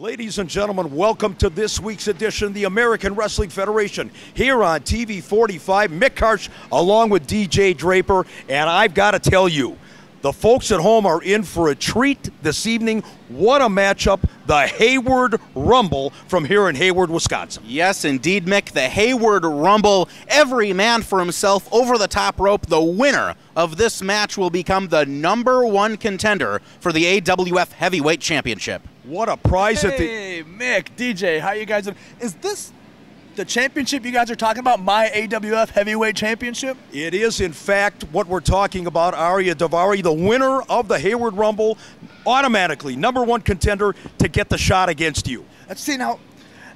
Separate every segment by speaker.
Speaker 1: Ladies and gentlemen, welcome to this week's edition of the American Wrestling Federation here on TV 45. Mick Karsh along with DJ Draper, and I've got to tell you, the folks at home are in for a treat this evening. What a matchup, the Hayward Rumble from here in Hayward, Wisconsin.
Speaker 2: Yes, indeed, Mick, the Hayward Rumble. Every man for himself over the top rope. The winner of this match will become the #1 contender for the AWF Heavyweight Championship.
Speaker 1: What a prize at the...
Speaker 3: Hey, Mick, DJ, how you guys doing? Is this the championship you guys are talking about, my AWF Heavyweight Championship?
Speaker 1: It is, in fact, what we're talking about. Arya Davari, the winner of the Hayward Rumble, automatically #1 contender to get the shot against you.
Speaker 3: See, now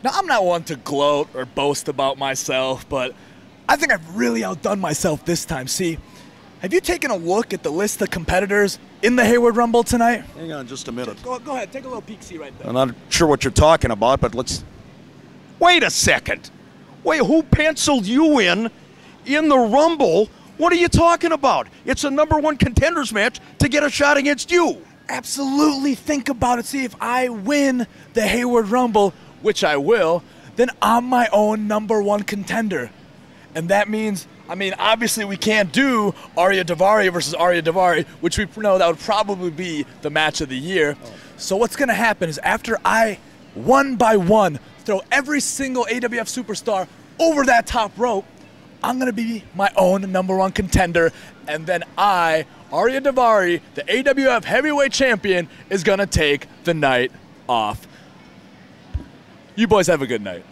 Speaker 3: I'm not one to gloat or boast about myself, but I think I've really outdone myself this time. See, have you taken a look at the list of competitors in the Hayward Rumble tonight?
Speaker 1: Hang on just a minute.
Speaker 3: Go ahead, take a little peek-see right there.
Speaker 1: I'm not sure what you're talking about, but let's... Wait a second. Wait, who penciled you in the Rumble? What are you talking about? It's a #1 contenders match to get a shot against you.
Speaker 3: Absolutely, think about it. See, if I win the Hayward Rumble, which I will, then I'm my own #1 contender. And that means, obviously we can't do Arya Davari versus Arya Davari, which we know that would probably be the match of the year. So what's going to happen is after I, one by one, throw every single AWF superstar over that top rope, I'm going to be my own #1 contender. And then I, Arya Davari, the AWF Heavyweight Champion, is going to take the night off. You boys have a good night.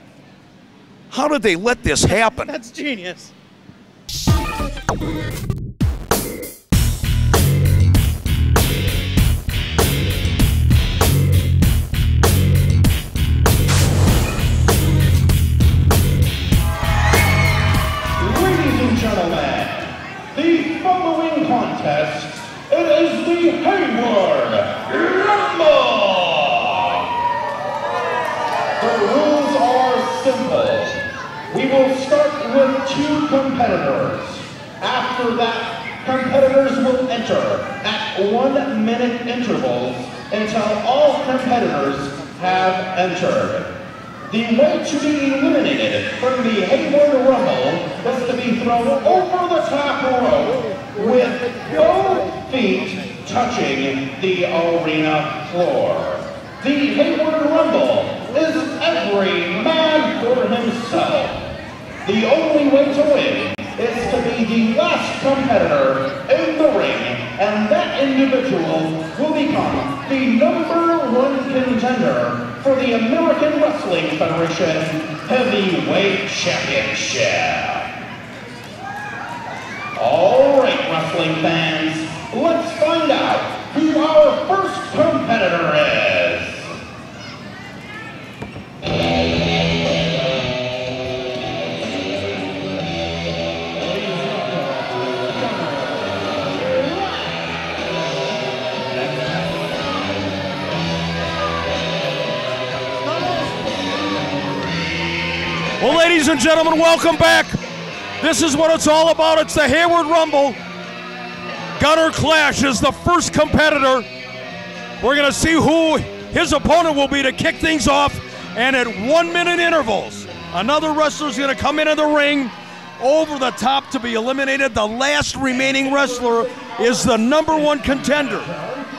Speaker 1: How did they let this happen?
Speaker 2: That's genius.
Speaker 4: Gentlemen, the following contest, it is the Hayward Rumble. The rules are simple. We will start with 2 competitors. After that, competitors will enter at 1-minute intervals until all competitors have entered. The way to be eliminated from the Hayward Rumble is to be thrown over the top rope with both feet touching the arena floor. The Hayward Rumble is every man for himself. The only way to win is to be the last competitor in the ring, and that individual will become the #1 contender for the American Wrestling Federation Heavyweight Championship. All right, wrestling fans, let's find out who our first competitor is.
Speaker 1: Well, ladies and gentlemen, welcome back. This is what it's all about. It's the Hayward Rumble. Gunner Clash is the first competitor. We're going to see who his opponent will be to kick things off. And at 1-minute intervals, another wrestler is going to come into the ring over the top to be eliminated. The last remaining wrestler is the #1 contender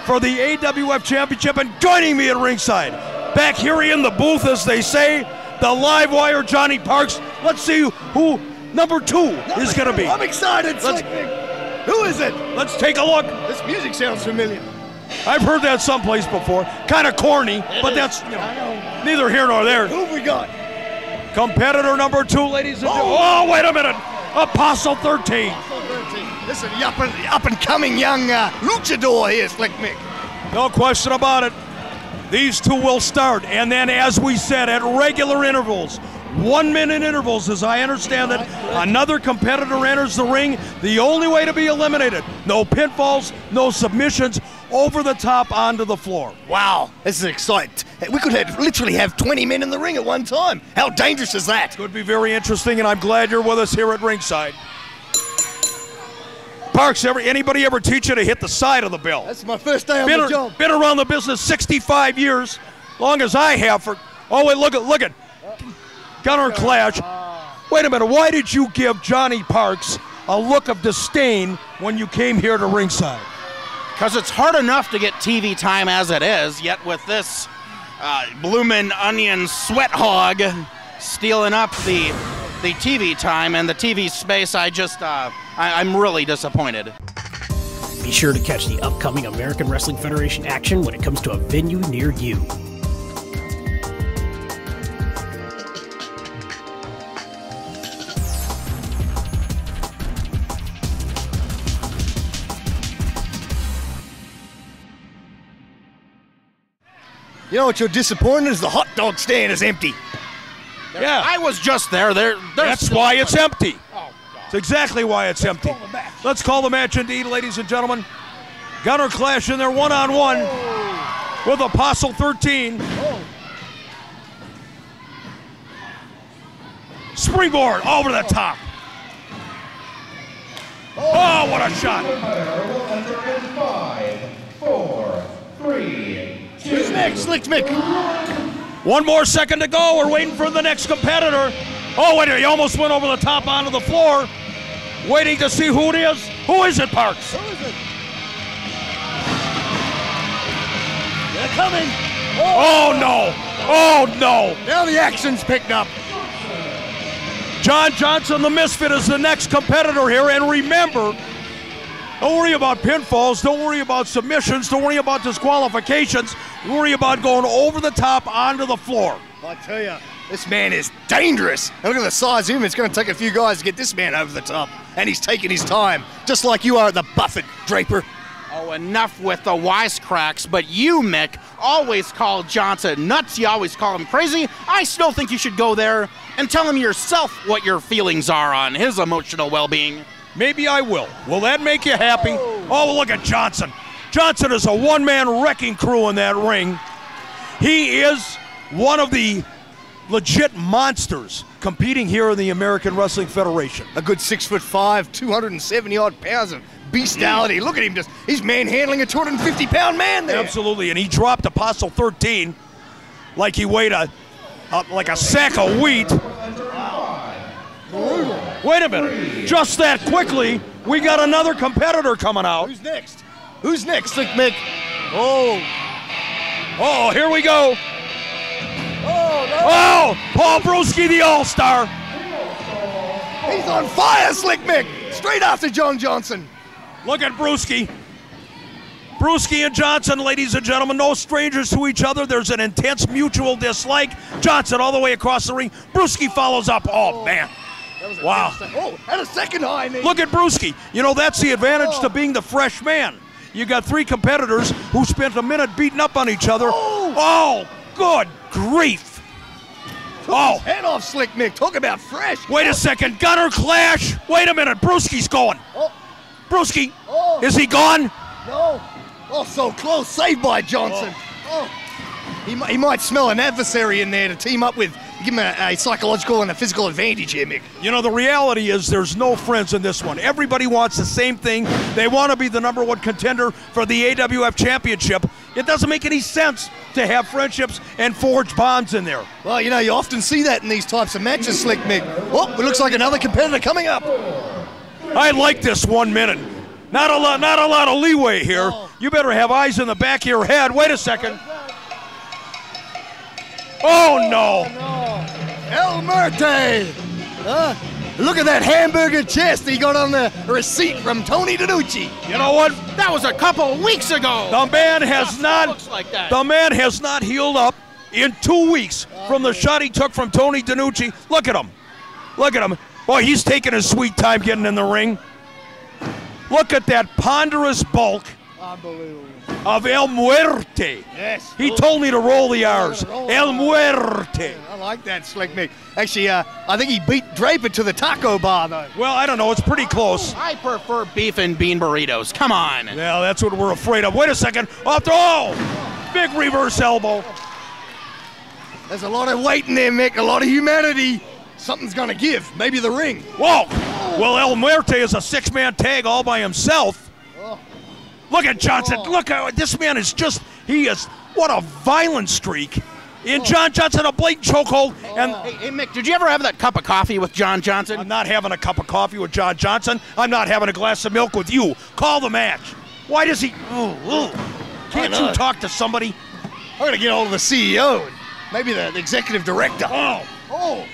Speaker 1: for the AWF Championship. And joining me at ringside, back here in the booth, as they say, the live wire, Johnny Parks. Let's see who #2 is going to be.
Speaker 5: I'm excited. Who is it?
Speaker 1: Let's take a look.
Speaker 5: This music sounds familiar.
Speaker 1: I've heard that someplace before. Kind of corny, but that's neither here nor there.
Speaker 5: Who have we got?
Speaker 1: Competitor #2, ladies and gentlemen. Oh, wait a minute. Apostle 13.
Speaker 5: This is the up and coming young luchador here, Slick Mick.
Speaker 1: No question about it. These two will start, and then, as we said, at regular intervals, 1-minute intervals, as I understand it, another competitor enters the ring. The only way to be eliminated. No pinfalls, no submissions, over the top onto the floor.
Speaker 5: Wow, this is exciting. We could literally have 20 men in the ring at one time. How dangerous is that?
Speaker 1: Could be very interesting, and I'm glad you're with us here at ringside. Parks, anybody ever teach you to hit the side of the bell?
Speaker 5: That's my first day on the job.
Speaker 1: Been around the business 65 years. long as I have for. Oh wait, look at Gunner Clash. Wait a minute. Why did you give Johnny Parks a look of disdain when you came here to ringside?
Speaker 2: Because it's hard enough to get TV time as it is, yet with this bloomin' onion sweat hog stealing up the TV time and the TV space, I'm really disappointed.
Speaker 6: Be sure to catch the upcoming American Wrestling Federation action when it comes to a venue near you.
Speaker 5: You know what you're disappointed is the hot dog stand is empty.
Speaker 1: Yeah.
Speaker 2: I was just there.
Speaker 1: That's why it's empty. It's exactly why it's empty. Let's call the match indeed, ladies and gentlemen. Gunner Clash in there one-on-one with Apostle 13. Springboard over the top. Oh, what a shot.
Speaker 4: 5, 4, 3, 2.
Speaker 5: Who's next? Slick Mick.
Speaker 1: One more second to go. We're waiting for the next competitor. Oh, wait, he almost went over the top onto the floor. Waiting to see who it is. Who is it, Parks?
Speaker 5: Who is it? They're coming.
Speaker 1: Oh, no. Oh, no.
Speaker 5: Now the action's picked up.
Speaker 1: John Johnson, the Misfit, is the next competitor here. And remember, don't worry about pinfalls. Don't worry about submissions. Don't worry about disqualifications. Worry about going over the top onto the floor.
Speaker 5: I tell you, this man is dangerous. And look at the size of him. It's going to take a few guys to get this man over the top. And he's taking his time, just like you are at the Buffett, Draper.
Speaker 2: Oh, enough with the wisecracks, but you, Mick, always call Johnson nuts. You always call him crazy. I still think you should go there and tell him yourself what your feelings are on his emotional well-being.
Speaker 1: Maybe I will. Will that make you happy? Oh, look at Johnson. Johnson is a one-man wrecking crew in that ring. He is one of the legit monsters competing here in the American Wrestling Federation.
Speaker 5: A good 6'5", 270-odd pounds of bestiality. Look at him he's manhandling a 250-pound man there.
Speaker 1: Absolutely, and he dropped Apostle 13 like he weighed like a sack of wheat. Wait a minute. Just that quickly, we got another competitor coming out.
Speaker 5: Who's next? Who's next, Slick Mick? Oh,
Speaker 1: here we go.
Speaker 5: no.
Speaker 1: Oh, Paul Brewski, the All-Star.
Speaker 5: He's on fire, Slick Mick. Straight after John Johnson.
Speaker 1: Look at Brewski. Brewski and Johnson, ladies and gentlemen, no strangers to each other. There's an intense mutual dislike. Johnson all the way across the ring. Brewski follows up. Oh, man. Wow.
Speaker 5: And a second high knee.
Speaker 1: Look at Brewski. You know, that's the advantage to being the fresh man. You got three competitors who spent a minute beating up on each other. Oh, good grief.
Speaker 5: Took his head off, Slick Mick. Talk about fresh.
Speaker 1: Wait a second. Gunner Clash. Wait a minute. Brewski's going. Brewski. Is he gone?
Speaker 5: No. Oh, so close. Saved by Johnson. He might smell an adversary in there to team up with. Give him a psychological and a physical advantage here, Mick.
Speaker 1: You know, the reality is there's no friends in this one. Everybody wants the same thing. They want to be the #1 contender for the AWF Championship. It doesn't make any sense to have friendships and forge bonds in there.
Speaker 5: Well, you know, you often see that in these types of matches, Slick Mick. Oh, it looks like another competitor coming up.
Speaker 1: I like this 1 minute. Not a lot of leeway here. You better have eyes in the back of your head. Wait a second. Oh, no.
Speaker 5: El Muerte. Look at that hamburger chest he got on the receipt from Tony DiNucci.
Speaker 1: You know what?
Speaker 2: That was a couple weeks ago.
Speaker 1: The man has not.
Speaker 2: Looks like that.
Speaker 1: The man has not healed up in 2 weeks from the shot he took from Tony DiNucci. Look at him. Look at him. Boy, he's taking his sweet time getting in the ring. Look at that ponderous bulk.
Speaker 5: Unbelievable.
Speaker 1: Of El Muerte.
Speaker 5: Yes.
Speaker 1: He told me to roll the R's. El Muerte.
Speaker 5: I like that, Slick Mick. Actually, I think he beat Draper to the taco bar, though.
Speaker 1: Well, I don't know. It's pretty close.
Speaker 2: I prefer beef and bean burritos. Come on.
Speaker 1: Yeah, that's what we're afraid of. Wait a second. Big reverse elbow.
Speaker 5: There's a lot of weight in there, Mick. A lot of humanity. Something's going to give. Maybe the ring.
Speaker 1: Whoa. Well, El Muerte is a 6-man tag all by himself. Look at Johnson. Look how this man is he is What a violent streak. In John Johnson, a blatant chokehold. And
Speaker 2: Hey, Mick, did you ever have that cup of coffee with John Johnson?
Speaker 1: I'm not having a cup of coffee with John Johnson. I'm not having a glass of milk with you. Call the match. Why does he? Can't you talk to somebody?
Speaker 5: I'm going to get hold of the CEO and maybe the executive director. Oh,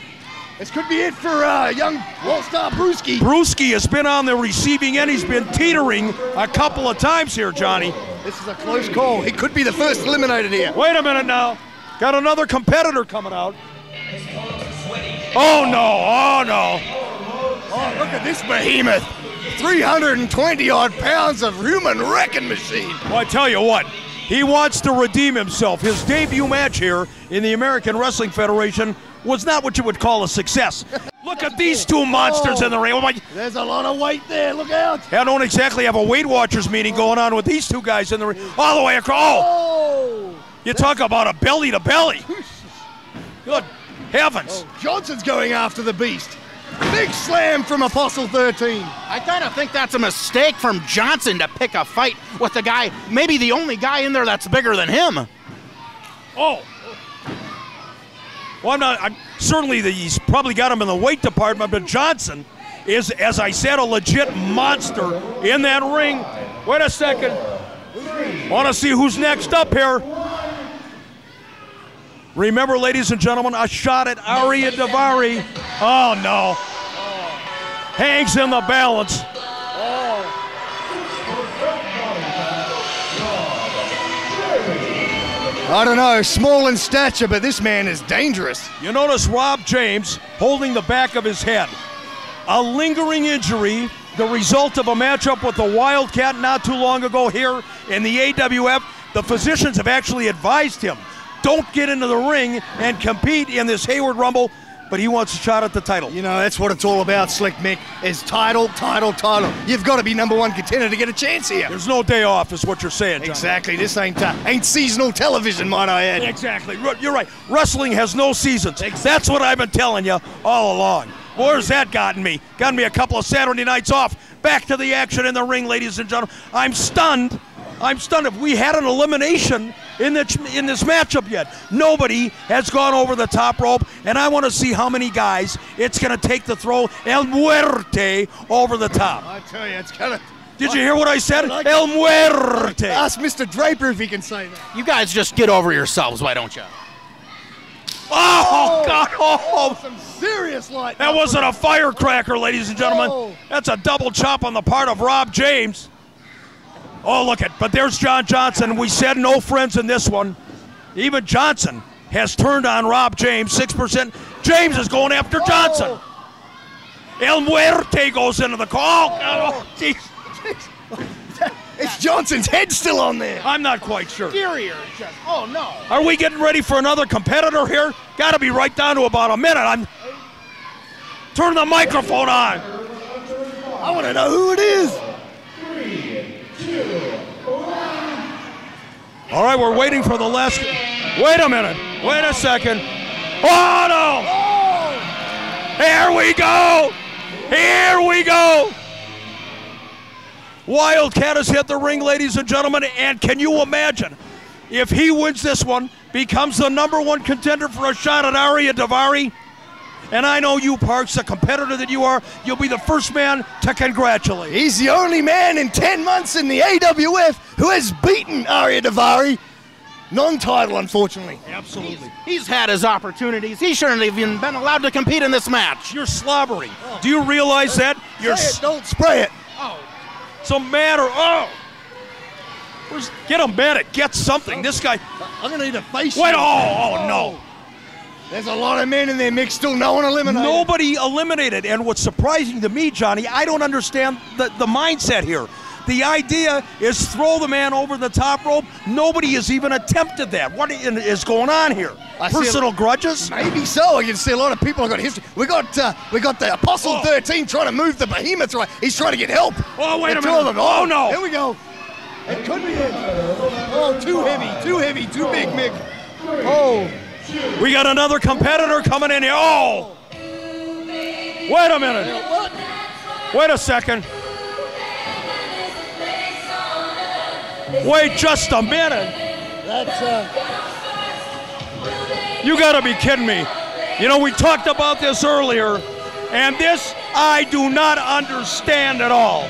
Speaker 5: this could be it for young All-Star Brewski.
Speaker 1: Brewski has been on the receiving end. He's been teetering a couple of times here, Johnny.
Speaker 5: This is a close call. He could be the first eliminated here.
Speaker 1: Wait a minute now. Got another competitor coming out. Oh, no. Oh, no.
Speaker 5: Oh, look at this behemoth. 320-odd pounds of human wrecking machine.
Speaker 1: Well, I tell you what, he wants to redeem himself. His debut match here in the American Wrestling Federation was not what you would call a success. Look at these two monsters in the ring. Oh my.
Speaker 5: There's a lot of weight there. Look out.
Speaker 1: I don't exactly have a Weight Watchers meeting going on with these two guys in the ring. All the way across.
Speaker 5: Oh.
Speaker 1: You talk about a belly to belly. Good heavens.
Speaker 5: Johnson's going after the beast. Big slam from Apostle 13.
Speaker 2: I kind of think that's a mistake from Johnson to pick a fight with the guy, maybe the only guy in there that's bigger than him.
Speaker 1: Oh. Well, I'm certainly he's probably got him in the weight department, but Johnson is, as I said, a legit monster in that ring. Wait a second. Want to see who's next up here. Remember, ladies and gentlemen, a shot at Arya Davari. Oh, no. Hangs in the balance.
Speaker 5: I don't know, small in stature, but this man is dangerous.
Speaker 1: You notice Rob James holding the back of his head. A lingering injury, the result of a matchup with the Wildcat not too long ago here in the AWF. The physicians have actually advised him, don't get into the ring and compete in this Hayward Rumble, but he wants a shot at the title.
Speaker 5: You know, that's what it's all about, Slick Mick, is title. You've got to be #1 contender to get a chance here.
Speaker 1: There's no day off is what you're saying, John.
Speaker 5: Exactly. This ain't seasonal television, might I add.
Speaker 1: Exactly. You're right. Wrestling has no seasons. That's what I've been telling you all along. Where's that gotten me? Gotten me a couple of Saturday nights off. Back to the action in the ring, ladies and gentlemen. I'm stunned. If we had an elimination in this matchup yet. Nobody has gone over the top rope, and I want to see how many guys it's going to take to throw El Muerte over the top.
Speaker 5: I tell you, it's kind of...
Speaker 1: Did you hear what I said? El Muerte.
Speaker 5: Ask Mr. Draper if he can say that.
Speaker 2: You guys just get over yourselves, why don't you?
Speaker 1: Oh, God. Oh.
Speaker 5: Some serious light.
Speaker 1: That wasn't a firecracker, ladies and gentlemen.
Speaker 5: Oh.
Speaker 1: That's a double chop on the part of Rob James. Oh, look at, but there's John Johnson. We said no friends in this one. Even Johnson has turned on Rob James, 6%. James is going after Johnson. El Muerte goes into the call. Oh, jeez.
Speaker 5: It's Johnson's head still on there.
Speaker 1: I'm not quite sure.
Speaker 2: Inferior, just, oh no.
Speaker 1: Are we getting ready for another competitor here? Got to be right down to about a minute. Turn the microphone on.
Speaker 5: I want to know who it is.
Speaker 1: All right, we're waiting for the last. Wait a minute. Wait a second. Oh, no. Here we go. Here we go. Wildcat has hit the ring, ladies and gentlemen, and can you imagine if he wins this one, becomes the #1 contender for a shot at Arya Davari? And I know you, Parks, the competitor that you are, you'll be the first man to congratulate.
Speaker 5: He's the only man in 10 months in the AWF who has beaten Arya Davari. Non-title, unfortunately.
Speaker 1: Absolutely.
Speaker 2: He's had his opportunities. He shouldn't have even been allowed to compete in this match.
Speaker 1: You're slobbering. Do you realize that? You're
Speaker 5: Don't spray it.
Speaker 1: so mad or get him mad at get something. This guy.
Speaker 5: I'm going to need a face.
Speaker 1: Wait, oh no.
Speaker 5: There's a lot of men in there, Mick. Still no one eliminated.
Speaker 1: Nobody eliminated. And what's surprising to me, Johnny, I don't understand the mindset here. The idea is throw the man over the top rope. Nobody has even attempted that. What is going on here? Personal grudges?
Speaker 5: Maybe so. I can see a lot of people have got history. We got the Apostle 13 trying to move the behemoth away. He's trying to get help.
Speaker 1: Oh, wait a
Speaker 5: two
Speaker 1: minute.
Speaker 5: of them.
Speaker 1: Oh, no.
Speaker 5: Here we go. It could be it. Oh, too heavy, too big, Mick. Oh.
Speaker 1: We got another competitor coming in here. Oh! Wait a minute. Wait a second. Wait just a minute. You gotta be kidding me. You know, we talked about this earlier, and this I do not understand at all.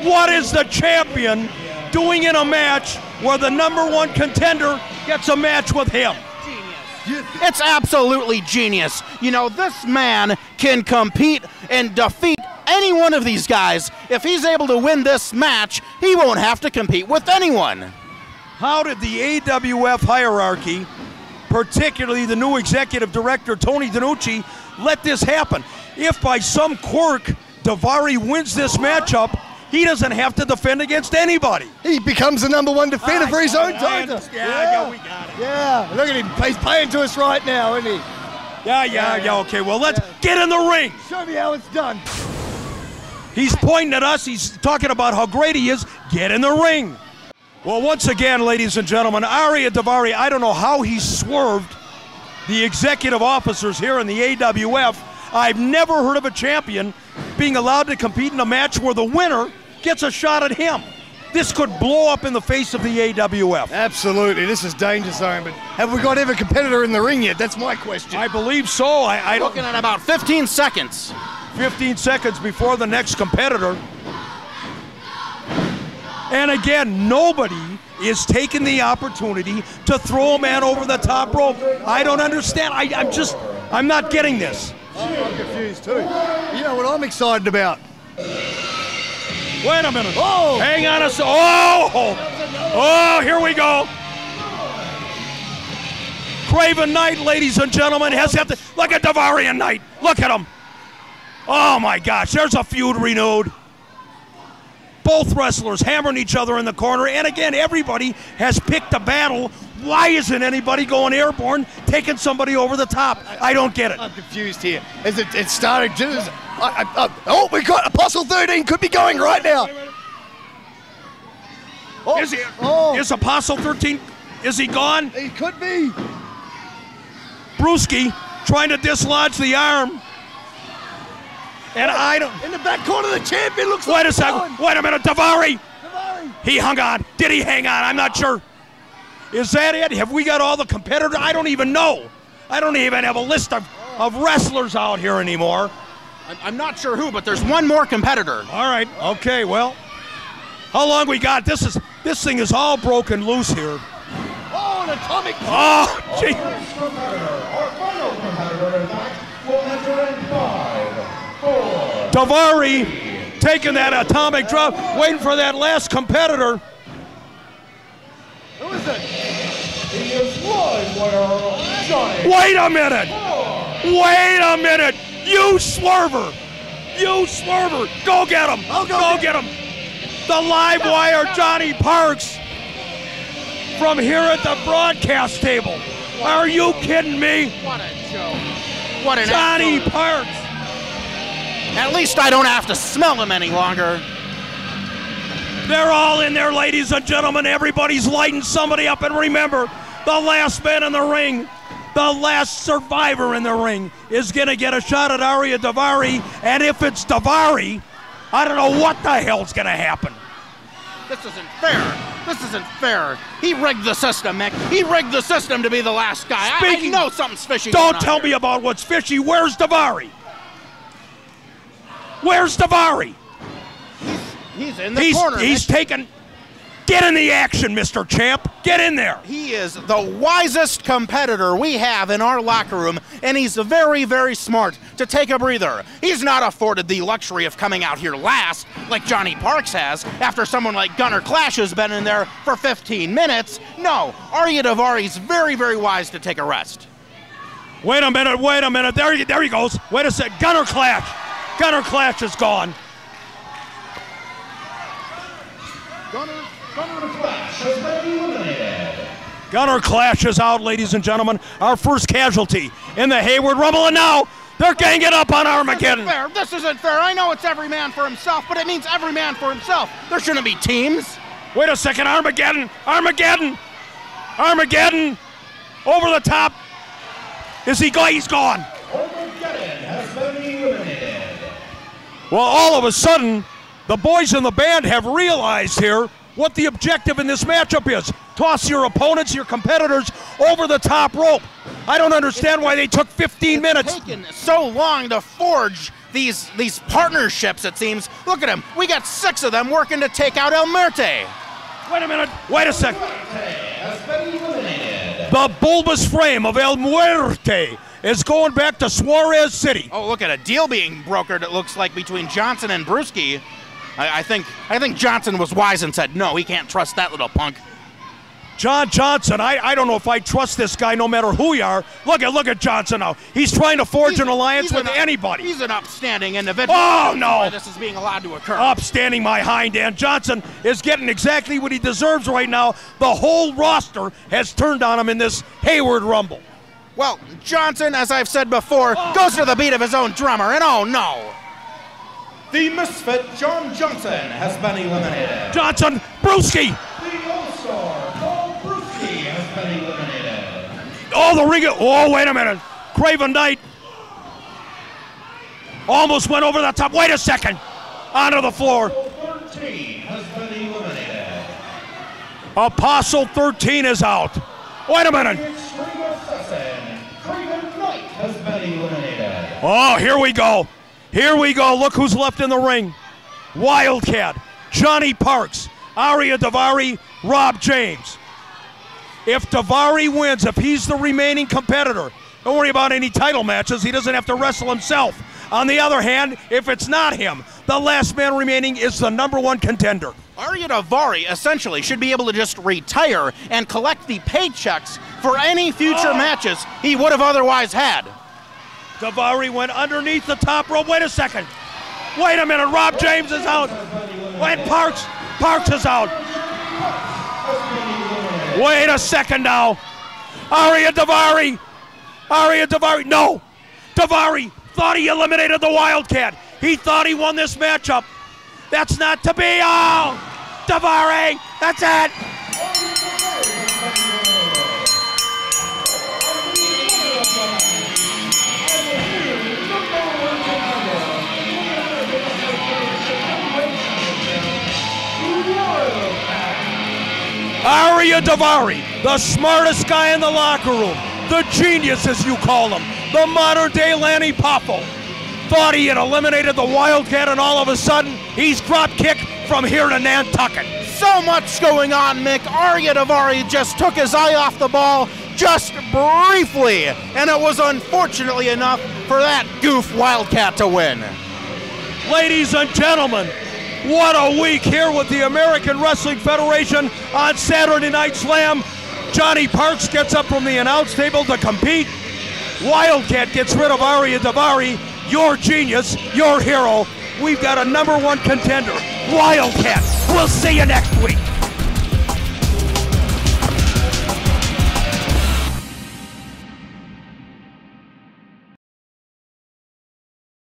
Speaker 1: What is the champion doing in a match where the #1 contender gets a match with him?
Speaker 2: It's absolutely genius. You know, this man can compete and defeat any one of these guys. If he's able to win this match, he won't have to compete with anyone.
Speaker 1: How did the AWF hierarchy, particularly the new executive director, Tony DiNucci, let this happen? If by some quirk Daivari wins this matchup, he doesn't have to defend against anybody.
Speaker 5: He becomes the #1 defender for his own title.
Speaker 1: Yeah, we got it.
Speaker 5: Yeah, look at him. He's playing to us right now, isn't he?
Speaker 1: Yeah, okay, well, let's get in the ring.
Speaker 5: Show me how it's done.
Speaker 1: He's pointing at us. He's talking about how great he is. Get in the ring. Well, once again, ladies and gentlemen, Ariya Daivari, I don't know how he swerved the executive officers here in the AWF. I've never heard of a champion being allowed to compete in a match where the winner gets a shot at him. This could blow up in the face of the AWF.
Speaker 5: Absolutely, this is danger zone, but have we got every competitor in the ring yet? That's my question.
Speaker 1: I believe so. I don't.
Speaker 2: Looking at about 15 seconds.
Speaker 1: 15 seconds before the next competitor. And again, nobody is taking the opportunity to throw a man over the top rope. I don't understand. I'm not getting this.
Speaker 5: I'm confused too. You know what I'm excited about?
Speaker 1: Wait a minute.
Speaker 5: Oh!
Speaker 1: Hang on a second. Oh, here we go. Craven Knight, ladies and gentlemen, has had the, look at Daivari Knight. Look at him. Oh my gosh, there's a feud renewed. Both wrestlers hammering each other in the corner, and again, everybody has picked a battle. Why isn't anybody going airborne, taking somebody over the top? I don't get it.
Speaker 5: I'm confused here. Is it starting to? Oh, we got Apostle 13 could be going right now. Oh,
Speaker 1: Is Apostle 13? Is he gone?
Speaker 5: He could be.
Speaker 1: Brewski trying to dislodge the arm. And I don't.
Speaker 5: In the back corner, the champion looks like.
Speaker 1: Wait a second. Wait a minute. Daivari. He hung on. Did he hang on? I'm not sure. Is that it? Have we got all the competitors? I don't even know. I don't even have a list of wrestlers out here anymore.
Speaker 2: I'm not sure who, but there's one more competitor.
Speaker 1: All right. Okay. Well, how long we got? This thing is all broken loose here.
Speaker 5: Oh, an atomic.
Speaker 1: Oh, gee.
Speaker 4: Our final competitor, in fact, will enter in 5, 4.
Speaker 1: Daivari taking that atomic drop, waiting for that last competitor.
Speaker 5: Who is it?
Speaker 4: He is live winner, Johnny.
Speaker 1: Wait a minute. Wait a minute. You swerver. You swerver. Go get him. Go get him. The live wire Johnny Parks from here at the broadcast table. Are you kidding me?
Speaker 2: What a joke. What an
Speaker 1: Johnny
Speaker 2: absolute...
Speaker 1: Parks.
Speaker 2: At least I don't have to smell him any longer.
Speaker 1: They're all in there, ladies and gentlemen. Everybody's lighting somebody up. And remember, the last man in the ring, the last survivor in the ring, is going to get a shot at Ariya Daivari. And if it's Daivari, I don't know what the hell's going to happen.
Speaker 2: This isn't fair. This isn't fair. He rigged the system, Mick. He rigged the system to be the last guy. I know something's fishy.
Speaker 1: Don't tell me about what's fishy. Where's Daivari? Where's Daivari?
Speaker 2: He's in the corner.
Speaker 1: He's taken. Get in the action, Mr. Champ. Get in there.
Speaker 2: He is the wisest competitor we have in our locker room, and he's very, very smart to take a breather. He's not afforded the luxury of coming out here last like Johnny Parks has after someone like Gunnar Clash has been in there for 15 minutes. No, Ariya Daivari's very, very wise to take a rest.
Speaker 1: Wait a minute. There he goes. Wait a sec. Gunnar Clash. Gunnar Clash is gone.
Speaker 4: Gunnar Clash has been eliminated.
Speaker 1: Gunnar Clash is out, ladies and gentlemen. Our first casualty in the Hayward Rumble, and now they're ganging up on Armageddon.
Speaker 2: This isn't fair. I know it's every man for himself, but it means every man for himself. There shouldn't be teams.
Speaker 1: Wait a second. Armageddon. Over the top. Is he gone? He's gone.
Speaker 4: Armageddon has been eliminated.
Speaker 1: Well, all of a sudden, the boys in the band have realized here what the objective in this matchup is. toss your opponents, your competitors, over the top rope. I don't understand why they took 15 minutes.
Speaker 2: It's taken so long to forge these partnerships, it seems. Look at him. We got 6 of them working to take out El Muerte.
Speaker 1: Wait a minute. Wait a second. The bulbous frame of El Muerte is going back to Suarez City.
Speaker 2: Oh, look at a deal being brokered, it looks like, between Johnson and Brewski. I think Johnson was wise and said, no, he can't trust that little punk.
Speaker 1: John Johnson, I don't know if I trust this guy no matter who you are. Look at Johnson now. He's trying to forge an alliance with anybody.
Speaker 2: He's an upstanding individual.
Speaker 1: Oh, no.
Speaker 2: Why this is being allowed to occur.
Speaker 1: Upstanding my hind end. Johnson is getting exactly what he deserves right now. The whole roster has turned on him in this Hayward Rumble.
Speaker 2: Well, Johnson, as I've said before, goes to the beat of his own drummer, and oh, no.
Speaker 4: The misfit John Johnson has been eliminated.
Speaker 1: Johnson, Brewski.
Speaker 4: The All-Star Paul Brewski has been eliminated.
Speaker 1: Oh, the ring. Oh, wait a minute. Craven Knight almost went over the top. Wait a second. Onto the floor.
Speaker 4: 13 has been eliminated.
Speaker 1: Apostle 13 is out. Wait a minute.
Speaker 4: Extreme Assassin Craven Knight has been eliminated.
Speaker 1: Oh, here we go. Here we go. Look who's left in the ring. Wildcat, Johnny Parks, Arya Davari, Rob James. If Davari wins, if he's the remaining competitor, don't worry about any title matches. He doesn't have to wrestle himself. On the other hand, if it's not him, the last man remaining is the #1 contender.
Speaker 2: Arya Davari essentially should be able to just retire and collect the paychecks for any future matches he would have otherwise had.
Speaker 1: Davari went underneath the top rope. Wait a second. Wait a minute. Rob James is out. Wait, Parks is out. Wait a second now. Arya Davari. No. Davari thought he eliminated the Wildcat. He thought he won this matchup. That's not to be. Oh, Davari. That's it. Arya Davari, the smartest guy in the locker room, the genius as you call him, the modern day Lanny Poffo, thought he had eliminated the Wildcat, and all of a sudden he's drop kicked from here to Nantucket.
Speaker 2: So much going on, Mick. Arya Davari just took his eye off the ball just briefly, and it was unfortunately enough for that goof Wildcat to win.
Speaker 1: Ladies and gentlemen, what a week here with the American Wrestling Federation on Saturday Night Slam. Johnny Parks gets up from the announce table to compete. Wildcat gets rid of Arya Davari. Your genius, your hero. We've got a #1 contender, Wildcat. We'll see you next week.